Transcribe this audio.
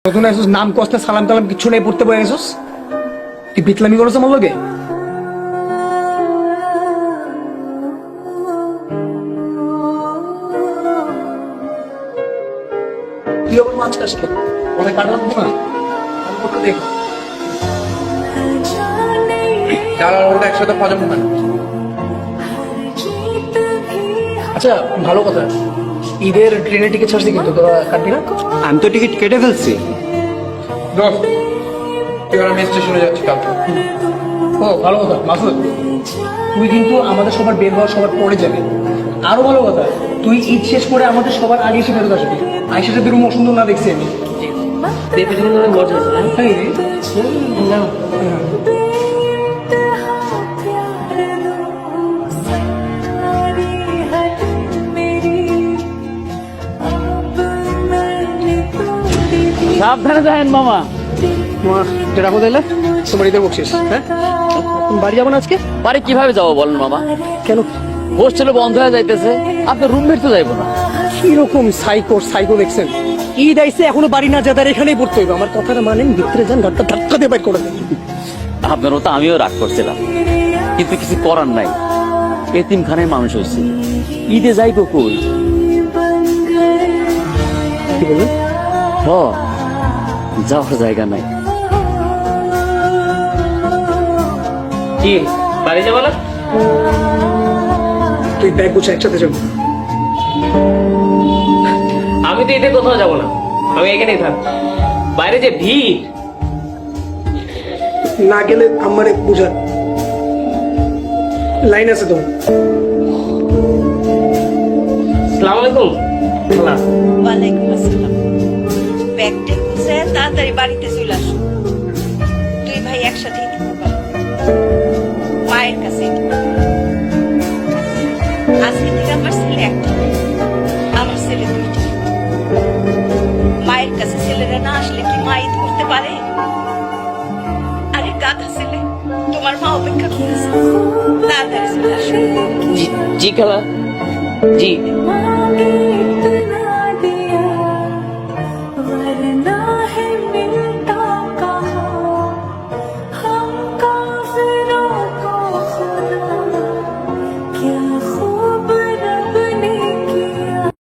নতুন আসছিস, নাম কষ্টে সালাম টালাম কিছু নেই, পড়তে বয়ে গেছিস। তুই বিতলামি করছ আমার লগে? তুই আবার মাছ খাস কেন? অনেক কাটা লাগবো না, আমি করতে দেখ। ওটা একসাথে হজম হয় না। আচ্ছা ভালো কথা, ঈদের ট্রেনের টিকিট ছাড়ছি কিন্তু তোরা কাটবি না? আমি তো টিকিট কেটে ফেলছি। দোস্ত, এবার আমি স্টেশনে যাচ্ছি কালকে। ও ভালো কথা মাসুদ, তুই কিন্তু আমাদের সবার বের হওয়ার সবার পরে যাবে। আরো ভালো কথা, তুই ঈদ শেষ করে আমাদের সবার আগে এসে ফেরত আসবি। আইসাটা বেরো সুন্দর না দেখছি আমি। মজা তাই রে? সাবধানে যাবেন মামা। তোমার যেটা কোথায় এলে? তোমার ঈদের বকশিস। হ্যাঁ, তুমি বাড়ি যাবো না আজকে? বাড়ি কিভাবে যাবো বলেন মামা? কেন? হোস্টেলে বন্ধ হয়ে যাইতেছে, আপনার রুমমেট তো যাইবো না। কিরকম সাইকো দেখছেন? ঈদ আইসে এখনো বাড়ি না যাদের এখানেই পড়তে হইবে। আমার কথাটা মানেন, ভিতরে যান, ঘরটা ধাক্কা দিয়ে বাইর করে দেন। আপনারও তো আমিও রাগ করছিলাম, কিন্তু কিছু করার নাই। এতিমখানায় মানুষ হয়েছে, ঈদে যাইবো কই? কি বলবেন? হ, যাওয়ার জায়গা নাই। কি বাড়ি যাবো না? তুই ব্যাগ গুছা একসাথে যাবো। আমি তো ঈদে কোথাও যাবো না, আমি এখানেই থাক। বাইরে যে ভিড়। না গেলে আমার বুঝান, লাইন আছে তো। সালাম আলাইকুম। ওয়ালাইকুম আসসালাম। ব্যাগটা গুছে তাড়াতাড়ি বাড়িতে চলে আসো। দুই ভাই একসাথেই থাকবা, মায়ের কাছে। আজকে থেকে আমার ছেলে একটা, আমার ছেলে দুইটা। মায়ের কাছে ছেলেরা না আসলে কি মা ঈদ করতে পারে? আরে গাধা ছেলে, তোমার মা অপেক্ষা করতেছে, তাড়াতাড়ি চলে আসো। জি খালা, জি।